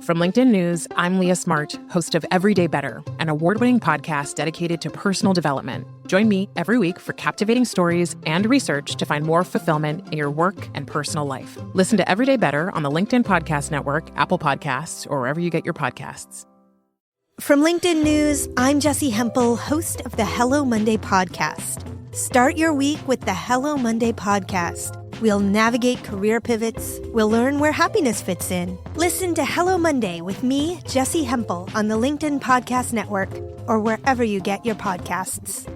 From LinkedIn News, I'm Leah Smart, host of Everyday Better, an award-winning podcast dedicated to personal development. Join me every week for captivating stories and research to find more fulfillment in your work and personal life. Listen to Everyday Better on the LinkedIn Podcast Network, Apple Podcasts, or wherever you get your podcasts. From LinkedIn News, I'm Jessie Hempel, host of the Hello Monday podcast. Start your week with the Hello Monday podcast. We'll navigate career pivots. We'll learn where happiness fits in. Listen to Hello Monday with me, Jessie Hempel, on the LinkedIn Podcast Network or wherever you get your podcasts.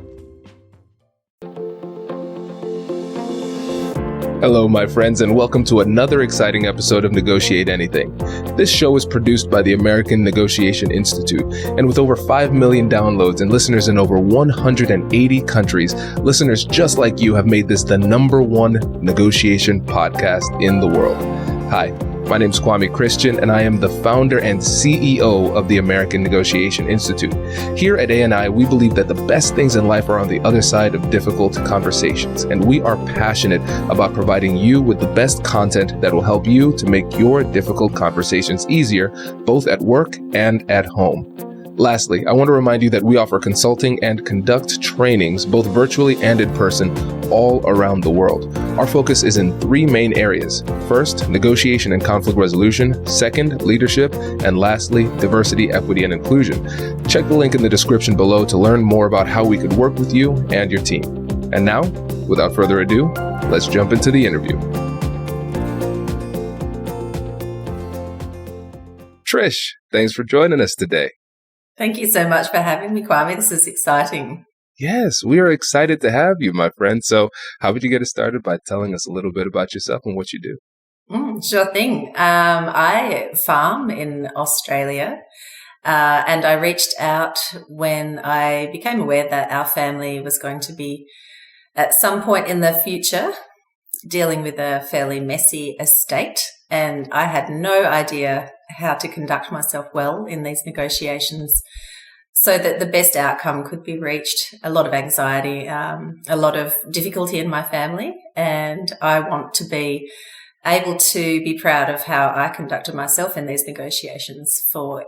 Hello, my friends, and welcome to another exciting episode of Negotiate Anything. This show is produced by the American Negotiation Institute, and with over 5 million downloads and listeners in over 180 countries, listeners just like you have made this the #1 negotiation podcast in the world. Hi, my name is Kwame Christian, and I am the founder and CEO of the American Negotiation Institute. Here at ANI, we believe that the best things in life are on the other side of difficult conversations, and we are passionate about providing you with the best content that will help you to make your difficult conversations easier, both at work and at home. Lastly, I want to remind you that we offer consulting and conduct trainings, both virtually and in person, all around the world. Our focus is in 3 main areas. First, negotiation and conflict resolution. Second, leadership. And lastly, diversity, equity, and inclusion. Check the link in the description below to learn more about how we could work with you and your team. And now, without further ado, let's jump into the interview. Trish, thanks for joining us today. Thank you so much for having me, Kwame. This is exciting. Yes, we are excited to have you, my friend. So how would you get us started by telling us a little bit about yourself and what you do? Sure thing. I farm in Australia, and I reached out when I became aware that our family was going to be, at some point in the future, dealing with a fairly messy estate. And I had no idea how to conduct myself well in these negotiations so that the best outcome could be reached. A lot of anxiety, a lot of difficulty in my family, and I want to be able to be proud of how I conducted myself in these negotiations for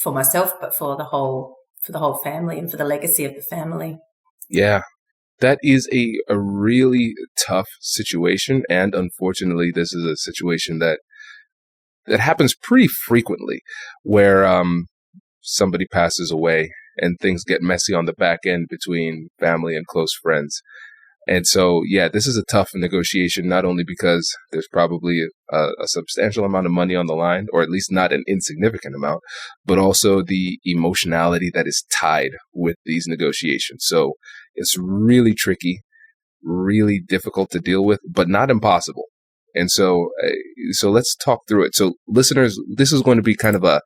myself, but for the whole family and for the legacy of the family. Yeah. That is a really tough situation, and unfortunately, this is a situation that happens pretty frequently, where somebody passes away and things get messy on the back end between family and close friends. And so, yeah, this is a tough negotiation, not only because there's probably a substantial amount of money on the line, or at least not an insignificant amount, but also the emotionality that is tied with these negotiations. So it's really tricky, really difficult to deal with, but not impossible. And so let's talk through it. So listeners, this is going to be kind of a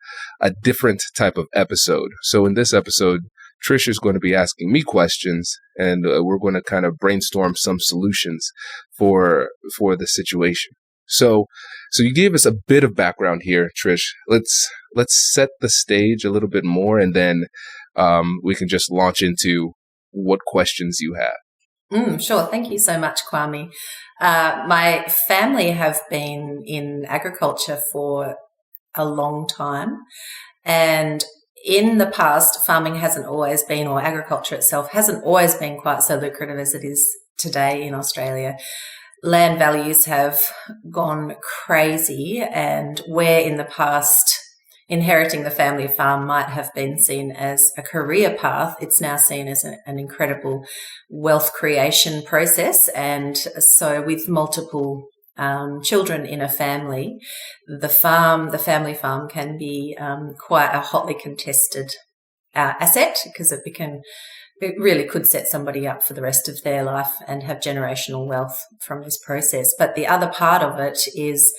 different type of episode. So in this episode, Trish is going to be asking me questions, and we're going to kind of brainstorm some solutions for the situation. So you gave us a bit of background here, Trish. Let's set the stage a little bit more, and then we can just launch into what questions you have. Sure. Thank you so much, Kwame. My family have been in agriculture for a long time, and in the past, farming hasn't always been, or agriculture itself hasn't always been quite so lucrative as it is today in Australia. Land values have gone crazy, and where in the past inheriting the family farm might have been seen as a career path, it's now seen as an incredible wealth creation process. And so with multiple children in a family, the family farm can be quite a hotly contested asset, because it really could set somebody up for the rest of their life and have generational wealth from this process. But the other part of it is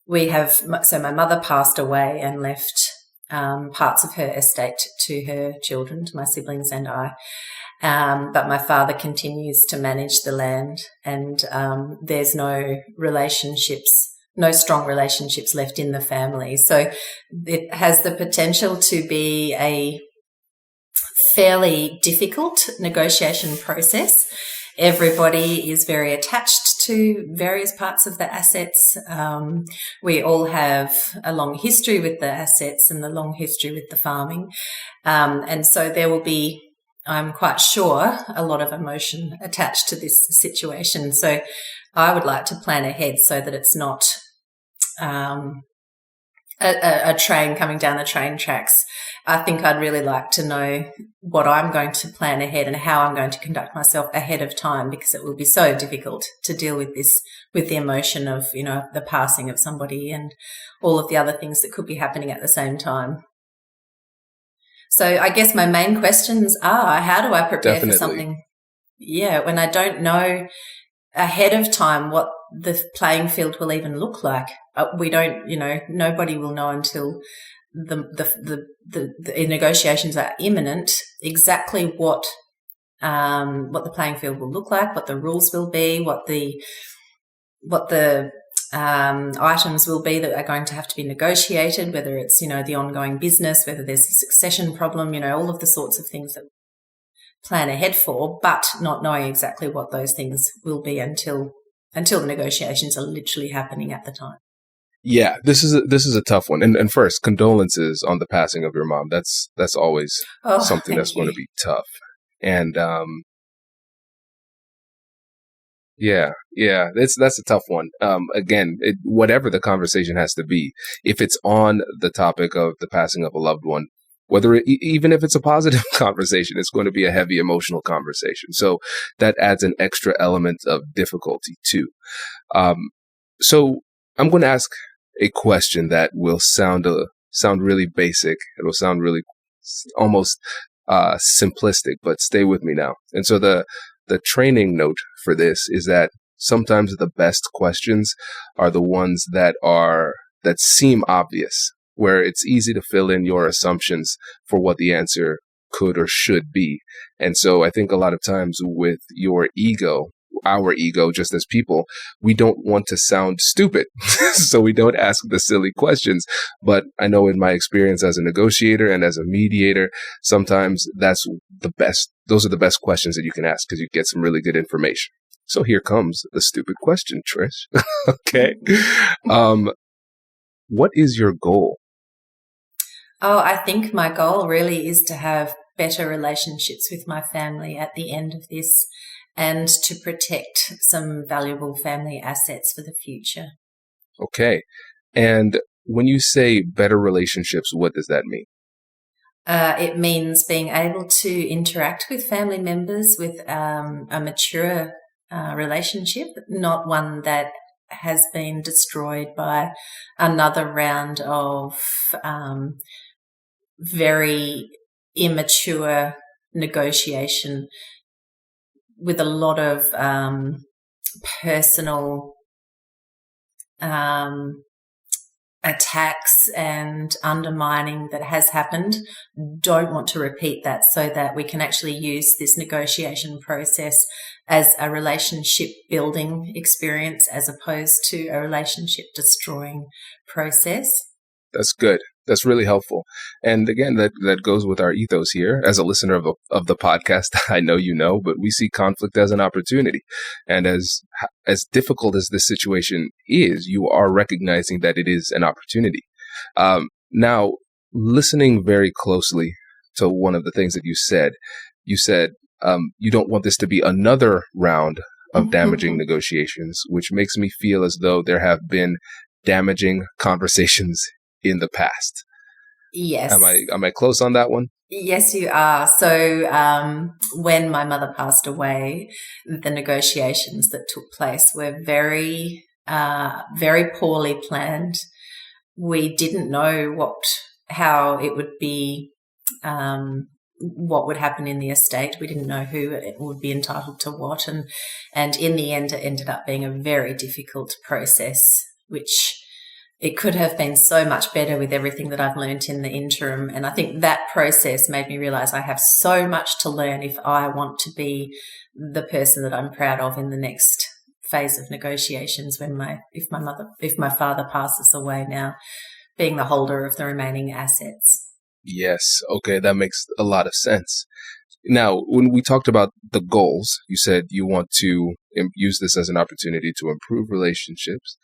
my mother passed away and left parts of her estate to her children, to my siblings and I. But my father continues to manage the land, and there's no strong relationships left in the family. So it has the potential to be a fairly difficult negotiation process. Everybody is very attached to various parts of the assets. We all have a long history with the assets and the long history with the farming. And so there will be, I'm quite sure, a lot of emotion attached to this situation. So I would like to plan ahead so that it's not a train coming down the train tracks. I think I'd really like to know what I'm going to plan ahead and how I'm going to conduct myself ahead of time, because it will be so difficult to deal with this, with the emotion of, you know, the passing of somebody and all of the other things that could be happening at the same time. So I guess my main questions are, how do I prepare for something? Yeah, when I don't know ahead of time what the playing field will even look like. We don't, you know, nobody will know until the negotiations are imminent exactly what the playing field will look like, what the rules will be, what the items will be that are going to have to be negotiated, whether it's, you know, the ongoing business, whether there's a succession problem, you know, all of the sorts of things that plan ahead for, but not knowing exactly what those things will be until the negotiations are literally happening at the time. Yeah, this is a tough one. And first, condolences on the passing of your mom. That's always something that's going to be tough. And that's a tough one. Again, whatever the conversation has to be, if it's on the topic of the passing of a loved one, even if it's a positive conversation, it's going to be a heavy emotional conversation. So that adds an extra element of difficulty too. So I'm going to ask a question that will sound really basic. It will sound really almost simplistic, but stay with me now. And so the training note for this is that sometimes the best questions are the ones that seem obvious, where it's easy to fill in your assumptions for what the answer could or should be. And so I think a lot of times with our ego, just as people, we don't want to sound stupid. So we don't ask the silly questions. But I know in my experience as a negotiator and as a mediator, sometimes those are the best questions that you can ask, because you get some really good information. So here comes the stupid question, Trish. Okay. What is your goal? Oh, I think my goal really is to have better relationships with my family at the end of this, and to protect some valuable family assets for the future. Okay. And when you say better relationships, what does that mean? It means being able to interact with family members with a mature relationship, not one that has been destroyed by another round of very immature negotiation with a lot of personal attacks and undermining that has happened. Don't want to repeat that, so that we can actually use this negotiation process as a relationship building experience as opposed to a relationship destroying process. That's good. That's really helpful. And again, that goes with our ethos here. As a listener of the podcast, I know you know, but we see conflict as an opportunity. And as difficult as this situation is, you are recognizing that it is an opportunity. Now, listening very closely to one of the things that you said you don't want this to be another round of damaging negotiations, which makes me feel as though there have been damaging conversations in the past. Yes. Am I close on that one? Yes, you are. So when my mother passed away, the negotiations that took place were very, very poorly planned. We didn't know how it would be, what would happen in the estate. We didn't know who would be entitled to what. And in the end, it ended up being a very difficult process, which it could have been so much better with everything that I've learned in the interim. And I think that process made me realize I have so much to learn if I want to be the person that I'm proud of in the next phase of negotiations if my father passes away, now being the holder of the remaining assets. Yes. Okay. That makes a lot of sense. Now, when we talked about the goals, you said you want to use this as an opportunity to improve relationships.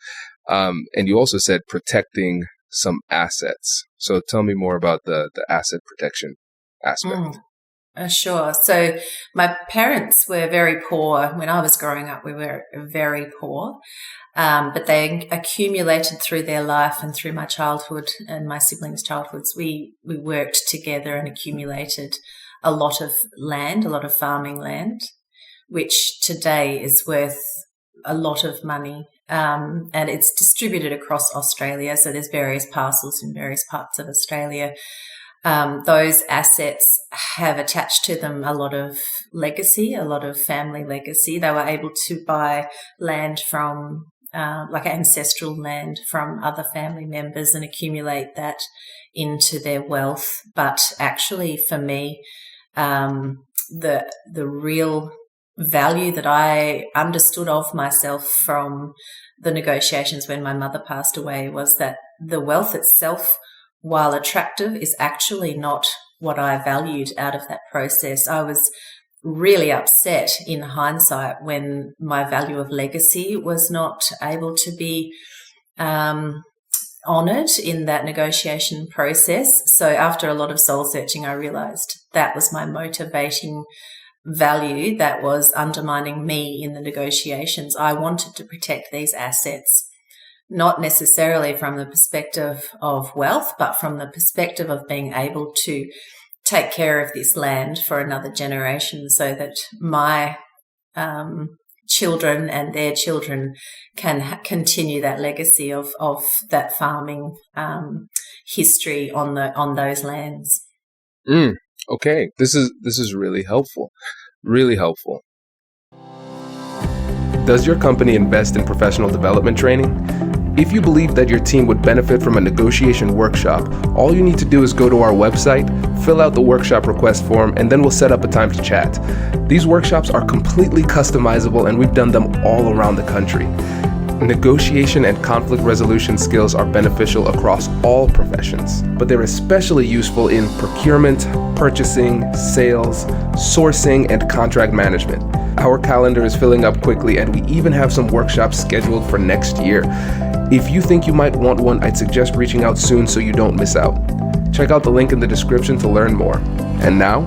And you also said protecting some assets. So tell me more about the asset protection aspect. Sure. So my parents were very poor. When I was growing up, we were very poor. But they accumulated through their life and through my childhood and my siblings' childhoods. We worked together and accumulated a lot of land, a lot of farming land, which today is worth a lot of money. And it's distributed across Australia. So there's various parcels in various parts of Australia. Those assets have attached to them a lot of legacy, a lot of family legacy. They were able to buy land from, like ancestral land from other family members and accumulate that into their wealth. But actually for me, the real value that I understood of myself from the negotiations when my mother passed away was that the wealth itself, while attractive, is actually not what I valued out of that process. I was really upset in hindsight when my value of legacy was not able to be honoured in that negotiation process. So after a lot of soul searching, I realised that was my motivating value that was undermining me in the negotiations. I wanted to protect these assets, not necessarily from the perspective of wealth, but from the perspective of being able to take care of this land for another generation so that my children and their children can continue that legacy of that farming history on those lands. Okay, this is really helpful. Really helpful. Does your company invest in professional development training? If you believe that your team would benefit from a negotiation workshop, all you need to do is go to our website, fill out the workshop request form, and then we'll set up a time to chat. These workshops are completely customizable, and we've done them all around the country. Negotiation and conflict resolution skills are beneficial across all professions, but they're especially useful in procurement, purchasing, sales, sourcing, and contract management. Our calendar is filling up quickly, and we even have some workshops scheduled for next year. If you think you might want one, I'd suggest reaching out soon so you don't miss out. Check out the link in the description to learn more. And now,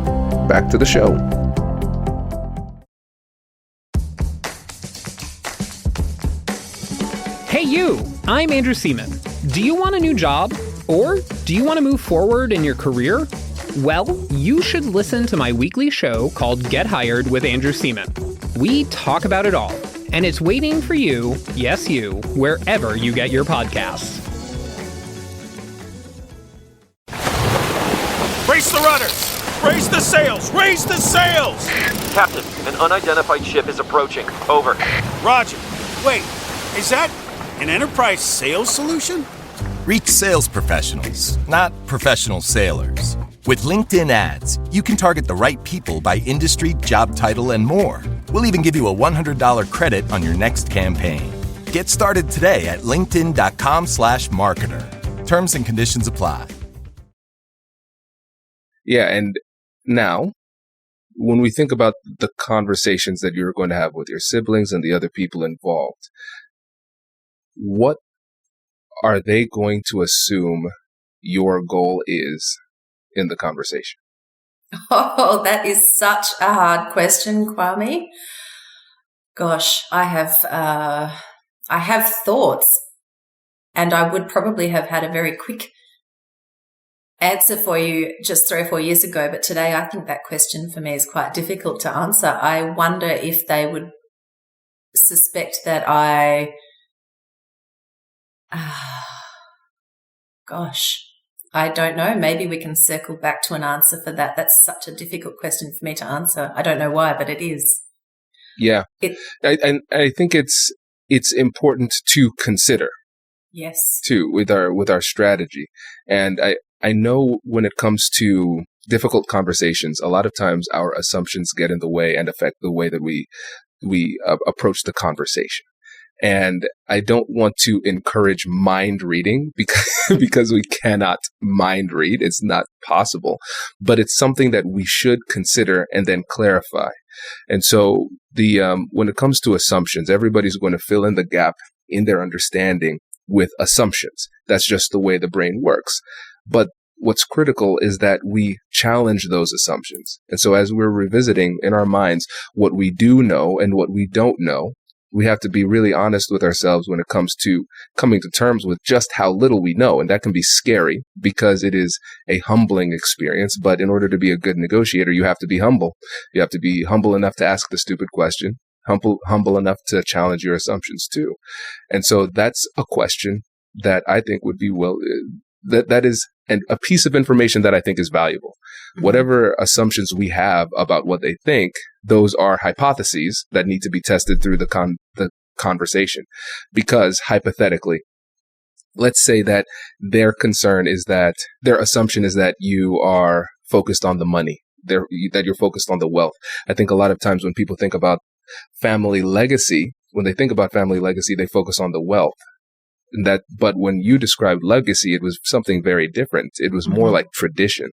back to the show. Hey you, I'm Andrew Seaman. Do you want a new job? Or do you want to move forward in your career? Well, you should listen to my weekly show called Get Hired with Andrew Seaman. We talk about it all, and it's waiting for you, yes you, wherever you get your podcasts. Brace the rudders! Raise the sails! Raise the sails! Captain, an unidentified ship is approaching. Over. Roger. Wait, is that an enterprise sales solution? Reach sales professionals, not professional sailors. With LinkedIn ads, you can target the right people by industry, job title, and more. We'll even give you a $100 credit on your next campaign. Get started today at linkedin.com/marketer. Terms and conditions apply. Yeah, and now, when we think about the conversations that you're going to have with your siblings and the other people involved, what are they going to assume your goal is in the conversation? Oh, that is such a hard question, Kwame. Gosh, I have thoughts, and I would probably have had a very quick answer for you just 3 or 4 years ago, but today I think that question for me is quite difficult to answer. I wonder if they would suspect that gosh, I don't know. Maybe we can circle back to an answer for that. That's such a difficult question for me to answer. I don't know why, but it is. Yeah. I think it's important to consider. Yes. Too, with our strategy. And I know when it comes to difficult conversations, a lot of times our assumptions get in the way and affect the way that we approach the conversation. And I don't want to encourage mind reading because we cannot mind read. It's not possible, but it's something that we should consider and then clarify. And so when it comes to assumptions, everybody's going to fill in the gap in their understanding with assumptions. That's just the way the brain works. But what's critical is that we challenge those assumptions. And so as we're revisiting in our minds what we do know and what we don't know, we have to be really honest with ourselves when it comes to coming to terms with just how little we know. And that can be scary because it is a humbling experience. But in order to be a good negotiator, you have to be humble. You have to be humble enough to ask the stupid question, humble enough to challenge your assumptions too. And so that's a question that I think would be that is a piece of information that I think is valuable. Mm-hmm. Whatever assumptions we have about what they think, those are hypotheses that need to be tested through the conversation. Because hypothetically, let's say that their assumption is that you are focused on the money, that you're focused on the wealth. I think a lot of times when people think about family legacy, they focus on the wealth. But when you described legacy, it was something very different. It was more like tradition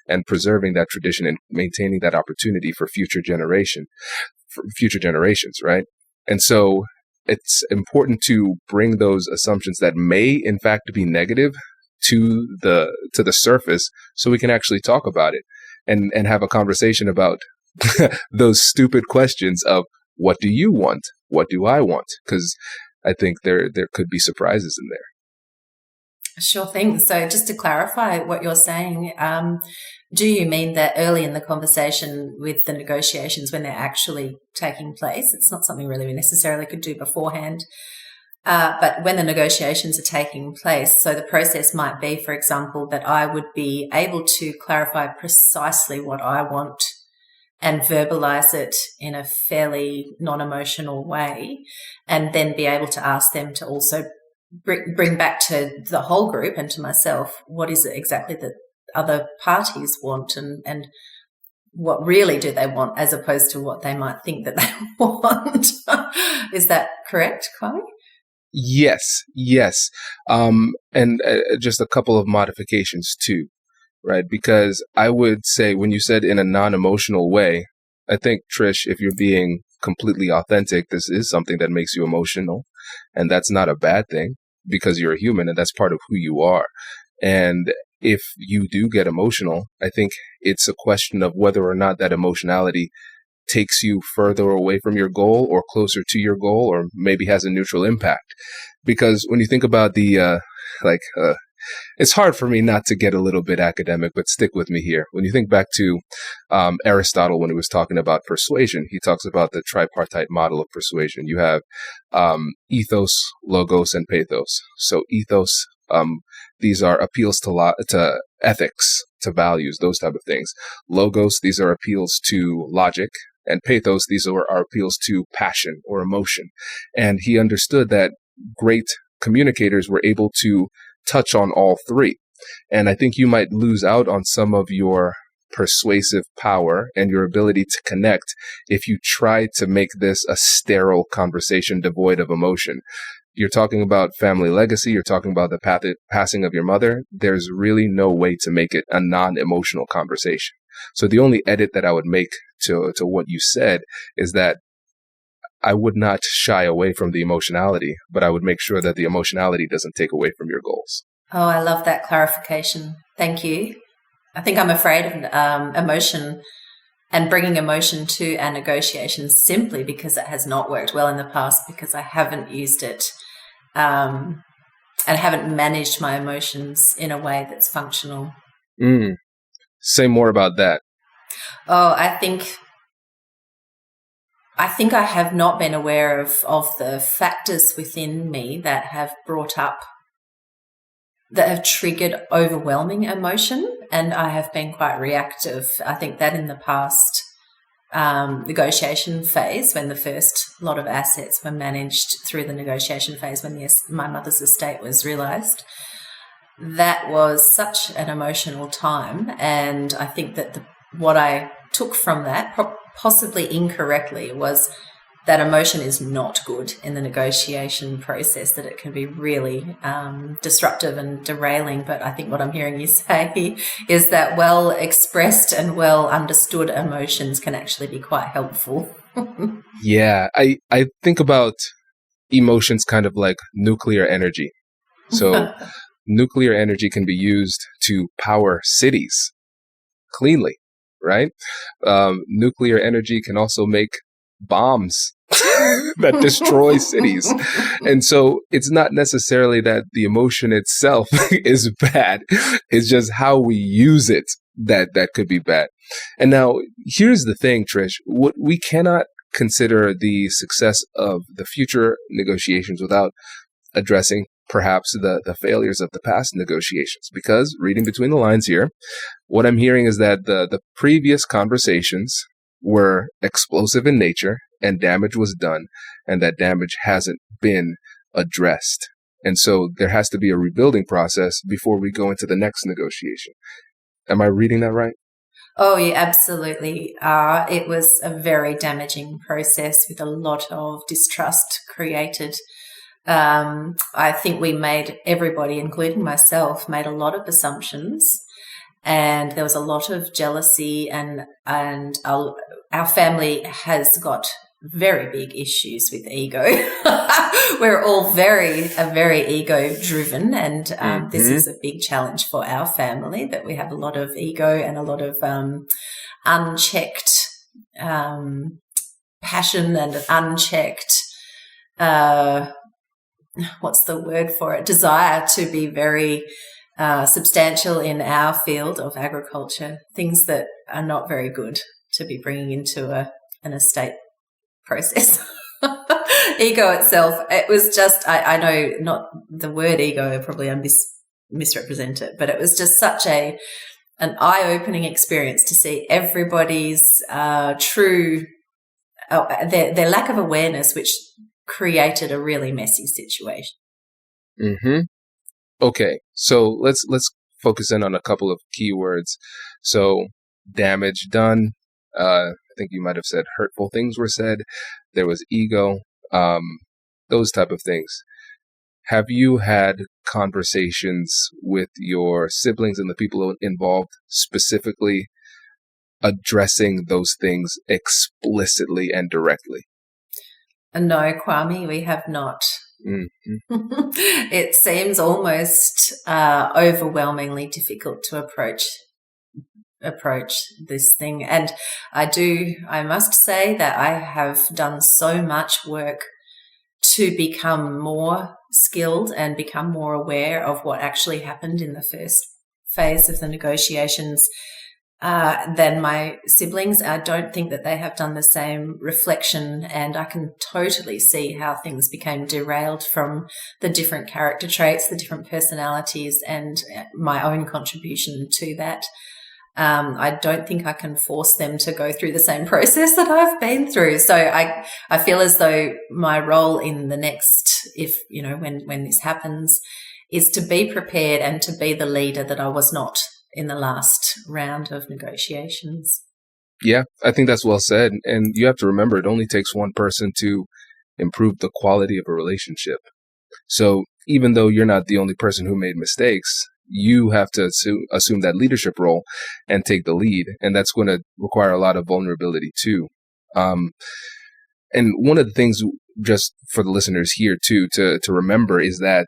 and preserving that tradition and maintaining that opportunity for future generations, right? And so it's important to bring those assumptions that may in fact be negative to the surface so we can actually talk about it and have a conversation about those stupid questions of what do you want? What do I want? Because I think there could be surprises in there. Sure thing. So just to clarify what you're saying, do you mean that early in the conversation with the negotiations when they're actually taking place, it's not something really we necessarily could do beforehand, but when the negotiations are taking place, so the process might be, for example, that I would be able to clarify precisely what I want and verbalize it in a fairly non-emotional way, and then be able to ask them to also bring back to the whole group and to myself, what is it exactly that other parties want and what really do they want as opposed to what they might think that they want. Is that correct, Kwame? Yes. And just a couple of modifications too. Right, because I would say when you said in a non-emotional way, I think, Trish, if you're being completely authentic, this is something that makes you emotional. And that's not a bad thing because you're a human and that's part of who you are. And if you do get emotional, I think it's a question of whether or not that emotionality takes you further away from your goal or closer to your goal or maybe has a neutral impact. Because when you think about it's hard for me not to get a little bit academic, but stick with me here. When you think back to Aristotle, when he was talking about persuasion, he talks about the tripartite model of persuasion. You have ethos, logos, and pathos. So ethos, these are appeals to ethics, to values, those type of things. Logos, these are appeals to logic. And pathos, these are appeals to passion or emotion. And he understood that great communicators were able to touch on all three. And I think you might lose out on some of your persuasive power and your ability to connect if you try to make this a sterile conversation devoid of emotion. You're talking about family legacy. You're talking about the passing of your mother. There's really no way to make it a non-emotional conversation. So the only edit that I would make to what you said is that I would not shy away from the emotionality, but I would make sure that the emotionality doesn't take away from your goals. Oh, I love that clarification. Thank you. I think I'm afraid of emotion and bringing emotion to our negotiations simply because it has not worked well in the past because I haven't used it and haven't managed my emotions in a way that's functional. Say more about that. Oh, I think I have not been aware of the factors within me that have triggered overwhelming emotion, and I have been quite reactive. I think that in the past negotiation phase, when the first lot of assets were managed through the negotiation phase, when my mother's estate was realised, that was such an emotional time, and I think that what I took from that, possibly incorrectly, was that emotion is not good in the negotiation process, that it can be really disruptive and derailing. But I think what I'm hearing you say is that well expressed and well understood emotions can actually be quite helpful. Yeah, I think about emotions kind of like nuclear energy. So nuclear energy can be used to power cities cleanly, right? Nuclear energy can also make bombs that destroy cities. And so it's not necessarily that the emotion itself is bad. It's just how we use it that could be bad. And now here's the thing, Trish, what we cannot consider the success of the future negotiations without addressing perhaps the failures of the past negotiations. Because reading between the lines here, what I'm hearing is that the previous conversations were explosive in nature and damage was done, and that damage hasn't been addressed. And so there has to be a rebuilding process before we go into the next negotiation. Am I reading that right? Oh, you absolutely are. It was a very damaging process with a lot of distrust created. I think we made, everybody, including myself, made a lot of assumptions, and there was a lot of jealousy, and our family has got very big issues with ego. We're all very ego driven, and this is a big challenge for our family, that we have a lot of ego and a lot of unchecked passion and unchecked what's the word for it? Desire to be very substantial in our field of agriculture, things that are not very good to be bringing into an estate process. Ego itself, it was just, I know not the word ego, probably I misrepresent it, but it was just such an eye-opening experience to see everybody's true, their lack of awareness, which created a really messy situation. Mm-hmm. Okay, so let's focus in on a couple of keywords. So damage done. I think you might have said hurtful things were said. There was ego, those type of things. Have you had conversations with your siblings and the people involved specifically addressing those things explicitly and directly? No, Kwame, we have not. Mm-hmm. It seems almost overwhelmingly difficult to approach this thing. And I must say that I have done so much work to become more skilled and become more aware of what actually happened in the first phase of the negotiations than my siblings. I don't think that they have done the same reflection, and I can totally see how things became derailed from the different character traits, the different personalities, and my own contribution to that. I don't think I can force them to go through the same process that I've been through. So I feel as though my role in the next, when this happens, is to be prepared and to be the leader that I was not in the last round of negotiations. Yeah, I think that's well said. And you have to remember, it only takes one person to improve the quality of a relationship. So even though you're not the only person who made mistakes, you have to assume that leadership role and take the lead. And that's going to require a lot of vulnerability too. And one of the things, just for the listeners here too, to remember is that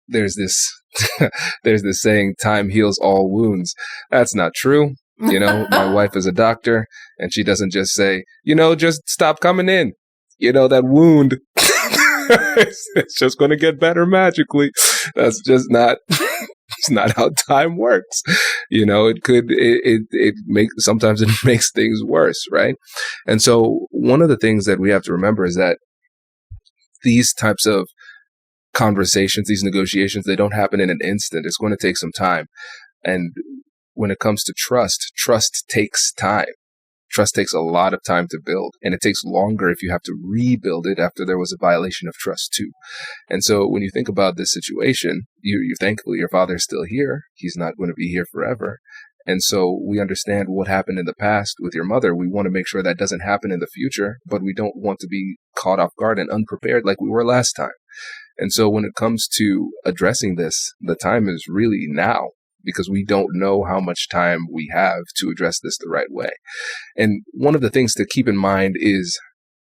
there's this saying, time heals all wounds. That's not true. My wife is a doctor, and she doesn't just say, just stop coming in. That wound, it's just going to get better magically. That's just not, it's not how time works. Sometimes it makes things worse, right? And so one of the things that we have to remember is that these types of conversations, these negotiations, they don't happen in an instant. It's going to take some time. And when it comes to trust takes time. Trust takes a lot of time to build, and it takes longer if you have to rebuild it after there was a violation of trust too. And so when you think about this situation, you're thankful your father's still here. He's not going to be here forever. And so we understand what happened in the past with your mother. We want to make sure that doesn't happen in the future, but we don't want to be caught off guard and unprepared like we were last time. And so when it comes to addressing this, the time is really now, because we don't know how much time we have to address this the right way. And one of the things to keep in mind is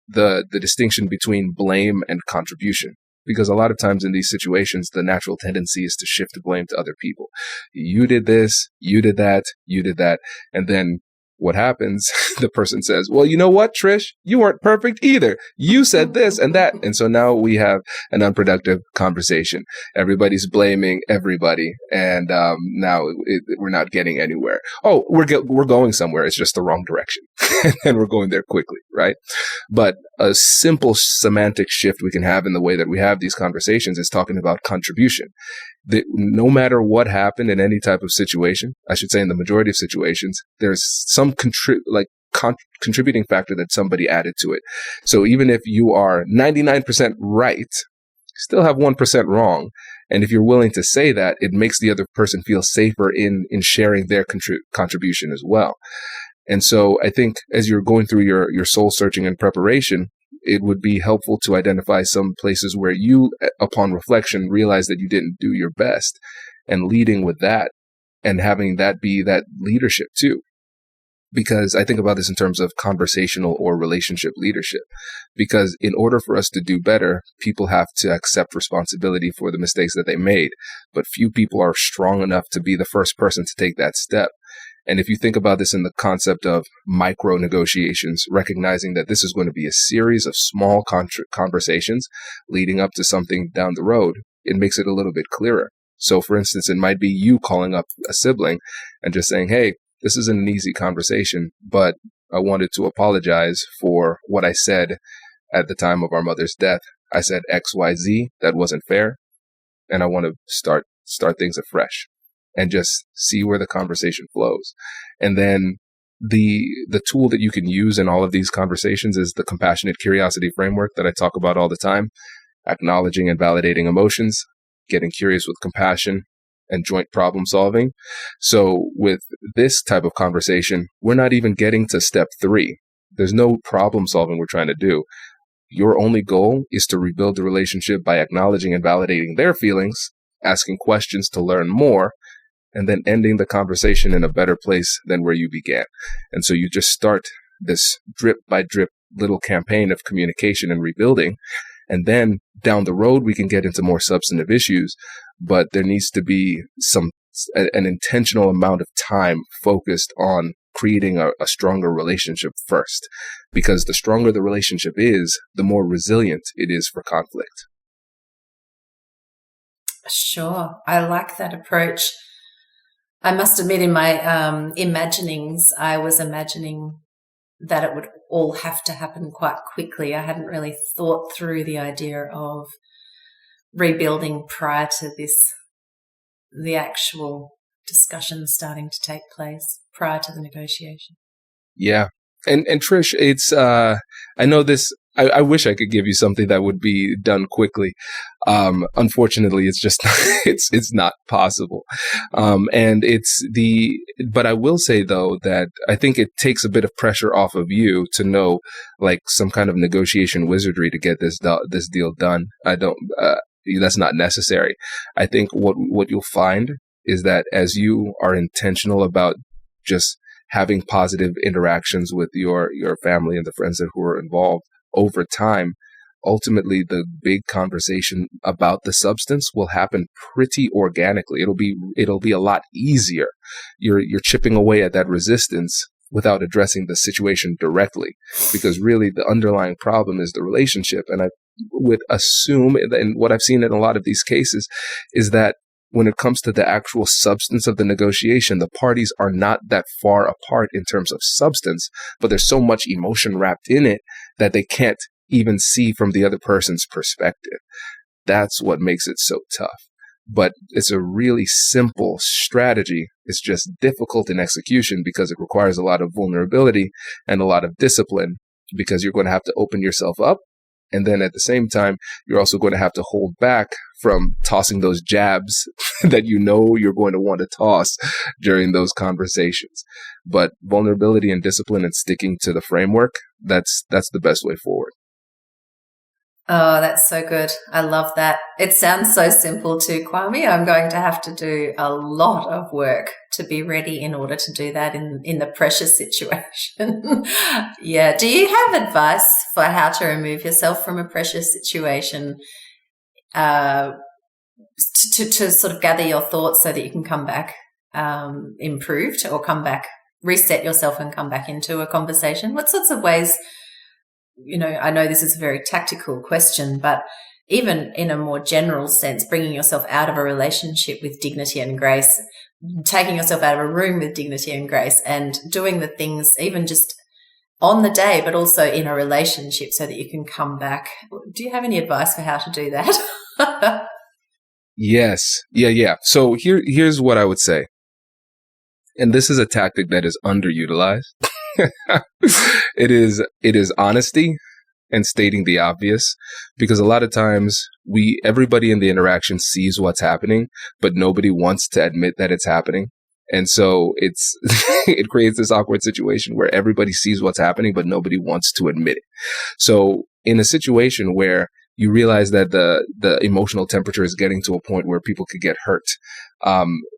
the distinction between blame and contribution. Because a lot of times in these situations, the natural tendency is to shift the blame to other people. You did this, you did that, you did that. And then what happens? The person says, well, you know what, Trish? You weren't perfect either. You said this and that. And so now we have an unproductive conversation. Everybody's blaming everybody. And now we're not getting anywhere. Oh, we're going somewhere. It's just the wrong direction. And we're going there quickly, right? But a simple semantic shift we can have in the way that we have these conversations is talking about contribution. That no matter what happened in any type of situation, I should say in the majority of situations, there's some contributing factor that somebody added to it. So even if you are 99% right, you still have 1% wrong. And if you're willing to say that, it makes the other person feel safer in sharing their contribution as well. And so I think as you're going through your soul searching and preparation, it would be helpful to identify some places where you, upon reflection, realize that you didn't do your best, and leading with that and having that be that leadership too. Because I think about this in terms of conversational or relationship leadership. Because in order for us to do better, people have to accept responsibility for the mistakes that they made. But few people are strong enough to be the first person to take that step. And if you think about this in the concept of micro negotiations, recognizing that this is going to be a series of small conversations leading up to something down the road, it makes it a little bit clearer. So for instance, it might be you calling up a sibling and just saying, hey, this isn't an easy conversation, but I wanted to apologize for what I said at the time of our mother's death. I said XYZ, that wasn't fair, and I want to start things afresh. And just see where the conversation flows. And then the tool that you can use in all of these conversations is the compassionate curiosity framework that I talk about all the time. Acknowledging and validating emotions, getting curious with compassion, and joint problem solving. So with this type of conversation, we're not even getting to step 3. There's no problem solving we're trying to do. Your only goal is to rebuild the relationship by acknowledging and validating their feelings, asking questions to learn more, and then ending the conversation in a better place than where you began. And so you just start this drip by drip little campaign of communication and rebuilding. And then down the road, we can get into more substantive issues, but there needs to be an intentional amount of time focused on creating a stronger relationship first, because the stronger the relationship is, the more resilient it is for conflict. Sure. I like that approach. I must admit, in my imaginings, I was imagining that it would all have to happen quite quickly. I hadn't really thought through the idea of rebuilding prior to the actual discussion starting to take place, prior to the negotiation. Yeah. And Trish, it's, I know this, I wish I could give you something that would be done quickly. Unfortunately, it's just, it's not possible. But I will say though that I think it takes a bit of pressure off of you to know like some kind of negotiation wizardry to get this deal done. That's not necessary. I think what you'll find is that as you are intentional about just having positive interactions with your family and the friends who are involved over time, ultimately the big conversation about the substance will happen pretty organically. It'll be a lot easier. You're chipping away at that resistance without addressing the situation directly, because really the underlying problem is the relationship. And I would assume, and what I've seen in a lot of these cases, is that when it comes to the actual substance of the negotiation, the parties are not that far apart in terms of substance, but there's so much emotion wrapped in it that they can't even see from the other person's perspective. That's what makes it so tough. But it's a really simple strategy. It's just difficult in execution because it requires a lot of vulnerability and a lot of discipline, because you're going to have to open yourself up And then at the same time, you're also going to have to hold back from tossing those jabs that you know you're going to want to toss during those conversations. But vulnerability and discipline and sticking to the framework, that's the best way forward. Oh, that's so good. I love that. It sounds so simple too, Kwame. I'm going to have to do a lot of work to be ready in order to do that in the pressure situation. Yeah. Do you have advice for how to remove yourself from a pressure situation, to sort of gather your thoughts so that you can come back improved, or come back, reset yourself and come back into a conversation? What sorts of ways? I know this is a very tactical question, but even in a more general sense, bringing yourself out of a relationship with dignity and grace, taking yourself out of a room with dignity and grace, and doing the things even just on the day, but also in a relationship so that you can come back. Do you have any advice for how to do that? Yes. Yeah. So here's what I would say. And this is a tactic that is underutilized. It is honesty and stating the obvious, because a lot of times everybody in the interaction sees what's happening, but nobody wants to admit that it's happening. And so it creates this awkward situation where everybody sees what's happening, but nobody wants to admit it. So in a situation where you realize that the emotional temperature is getting to a point where people could get hurt,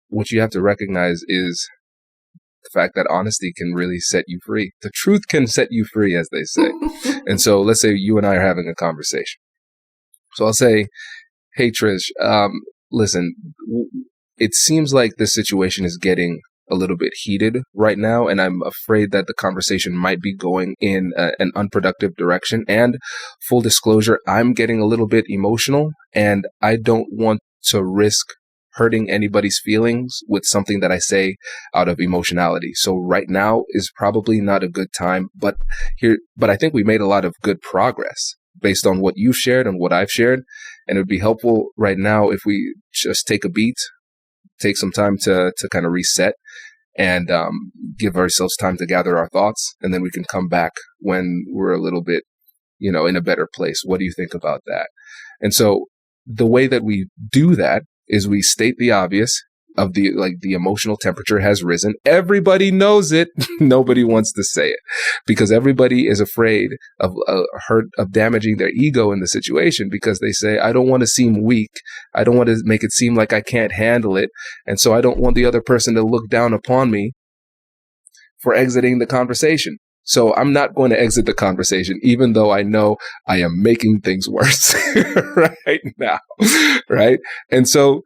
what you have to recognize is the fact that honesty can really set you free. The truth can set you free, as they say. And so let's say you and I are having a conversation. So I'll say, hey, Trish, listen, it seems like this situation is getting a little bit heated right now, and I'm afraid that the conversation might be going in an unproductive direction. And full disclosure, I'm getting a little bit emotional, and I don't want to risk hurting anybody's feelings with something that I say out of emotionality. So right now is probably not a good time, but I think we made a lot of good progress based on what you shared and what I've shared. And it would be helpful right now if we just take a beat, take some time to kind of reset and give ourselves time to gather our thoughts. And then we can come back when we're a little bit, in a better place. What do you think about that? And so the way that we do that is we state the obvious of the emotional temperature has risen. Everybody knows it. Nobody wants to say it because everybody is afraid of damaging their ego in the situation, because they say, I don't want to seem weak. I don't want to make it seem like I can't handle it. And so I don't want the other person to look down upon me for exiting the conversation. So I'm not going to exit the conversation, even though I know I am making things worse right now, right? And so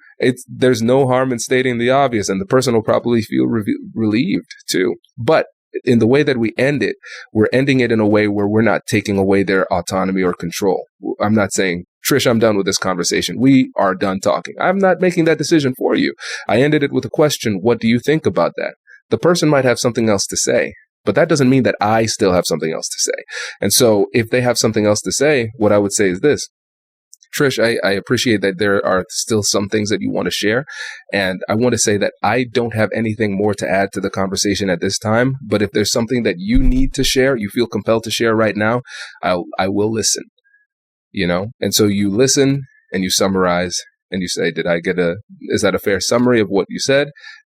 there's no harm in stating the obvious, and the person will probably feel relieved too. But in the way that we end it, we're ending it in a way where we're not taking away their autonomy or control. I'm not saying, Trish, I'm done with this conversation. We are done talking. I'm not making that decision for you. I ended it with a question. What do you think about that? The person might have something else to say, but that doesn't mean that I still have something else to say. And so if they have something else to say, what I would say is this. Trish, I appreciate that there are still some things that you want to share. And I want to say that I don't have anything more to add to the conversation at this time. But if there's something that you need to share, you feel compelled to share right now, I will listen, And so you listen and you summarize and you say, is that a fair summary of what you said?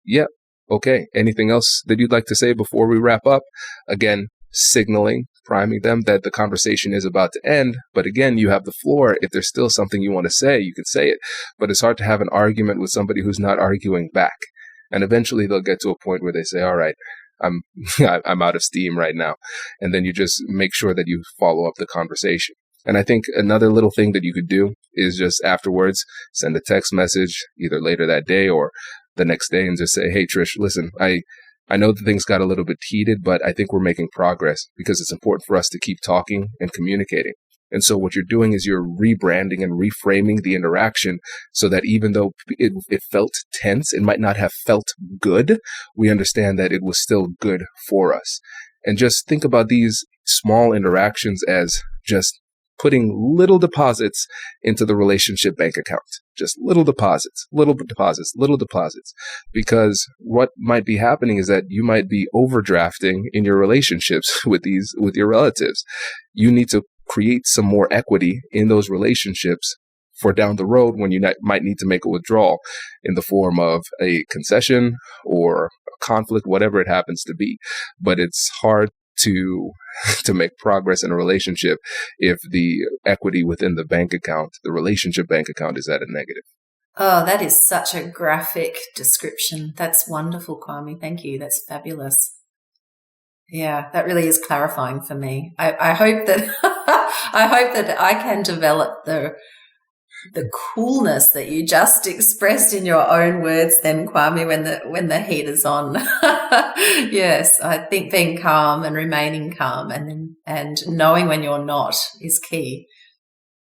Yep. Okay. Anything else that you'd like to say before we wrap up? Again, signaling, priming them that the conversation is about to end. But again, you have the floor. If there's still something you want to say, you can say it. But it's hard to have an argument with somebody who's not arguing back. And eventually they'll get to a point where they say, all right, I'm out of steam right now. And then you just make sure that you follow up the conversation. And I think another little thing that you could do is just afterwards send a text message either later that day or the next day and just say, hey, Trish, listen, I know that things got a little bit heated, but I think we're making progress because it's important for us to keep talking and communicating. And so what you're doing is you're rebranding and reframing the interaction so that even though it felt tense, it might not have felt good, we understand that it was still good for us. And just think about these small interactions as just putting little deposits into the relationship bank account. Just little deposits. Because what might be happening is that you might be overdrafting in your relationships with your relatives. You need to create some more equity in those relationships for down the road when you might need to make a withdrawal in the form of a concession or a conflict, whatever it happens to be. But it's hard to make progress in a relationship if the equity within the bank account, the relationship bank account, is at a negative. Oh, that is such a graphic description. That's wonderful, Kwame. Thank you. That's fabulous. Yeah, that really is clarifying for me. I hope that I hope that I can develop the coolness that you just expressed in your own words then, Kwame, when the heat is on. Yes, I think being calm and remaining calm and knowing when you're not is key.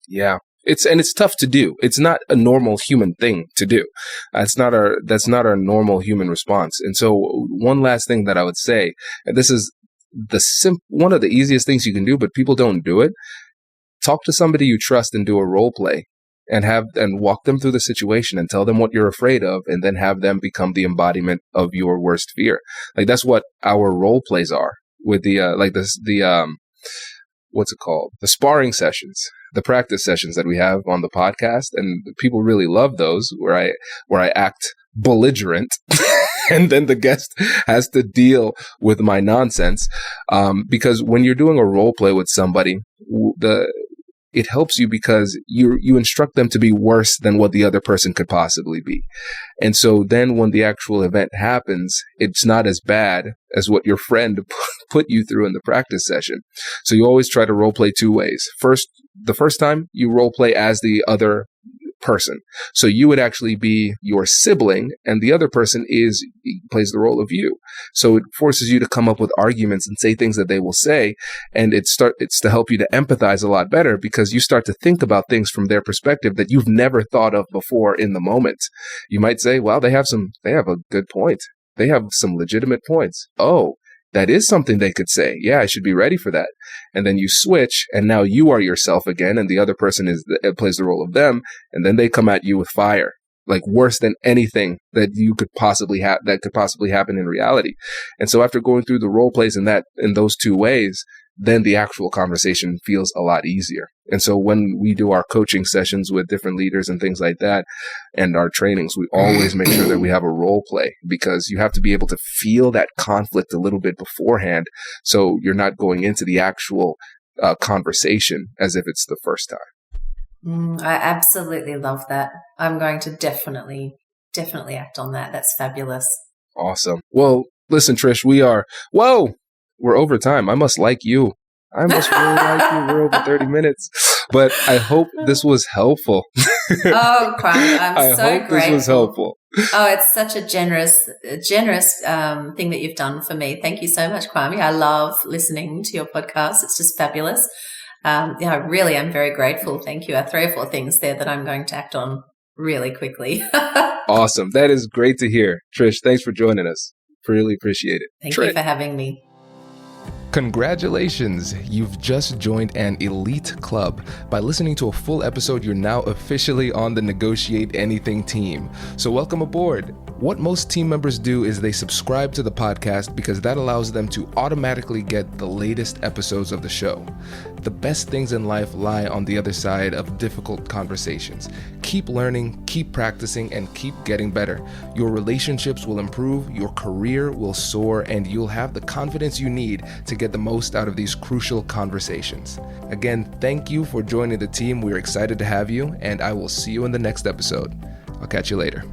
Yeah. It's tough to do. It's not a normal human thing to do. That's not our normal human response. And so one last thing that I would say, and this is one of the easiest things you can do, but people don't do it. Talk to somebody you trust and do a role play and walk them through the situation and tell them what you're afraid of, and then have them become the embodiment of your worst fear. Like, that's what our role plays are with what's it called? The sparring sessions, the practice sessions that we have on the podcast, and people really love those where I act belligerent and then the guest has to deal with my nonsense. Because when you're doing a role play with somebody, it helps you because you instruct them to be worse than what the other person could possibly be. And so then when the actual event happens, it's not as bad as what your friend put you through in the practice session. So you always try to role play two ways. The first time you role play as the other person. So you would actually be your sibling, and the other person plays the role of you. So it forces you to come up with arguments and say things that they will say, and it's to help you to empathize a lot better, because you start to think about things from their perspective that you've never thought of before in the moment. You might say, "Well, they have a good point. They have some legitimate points. Oh, that is something they could say. Yeah, I should be ready for that." And then you switch, and now you are yourself again, and the other person plays the role of them, and then they come at you with fire, like worse than anything that you could possibly happen in reality. And so after going through the role plays in those two ways, then the actual conversation feels a lot easier. And so when we do our coaching sessions with different leaders and things like that, and our trainings, we always make sure that we have a role play, because you have to be able to feel that conflict a little bit beforehand. So you're not going into the actual conversation as if it's the first time. I absolutely love that. I'm going to definitely act on that. That's fabulous. Awesome. Well, listen, Trish, we're over time. I must like you. I must really like you. We're over 30 minutes. But I hope this was helpful. Oh, Kwame, I'm so grateful. This was helpful. Oh, it's such a generous thing that you've done for me. Thank you so much, Kwame. I love listening to your podcast. It's just fabulous. I really am very grateful. Thank you. 3 or 4 things there that I'm going to act on really quickly. Awesome. That is great to hear. Trish, thanks for joining us. Really appreciate it. Thank you for having me. Congratulations! You've just joined an elite club. By listening to a full episode, you're now officially on the Negotiate Anything team. So welcome aboard. What most team members do is they subscribe to the podcast because that allows them to automatically get the latest episodes of the show. The best things in life lie on the other side of difficult conversations. Keep learning, keep practicing, and keep getting better. Your relationships will improve, your career will soar, and you'll have the confidence you need to get the most out of these crucial conversations. Again, thank you for joining the team. We're excited to have you, and I will see you in the next episode. I'll catch you later.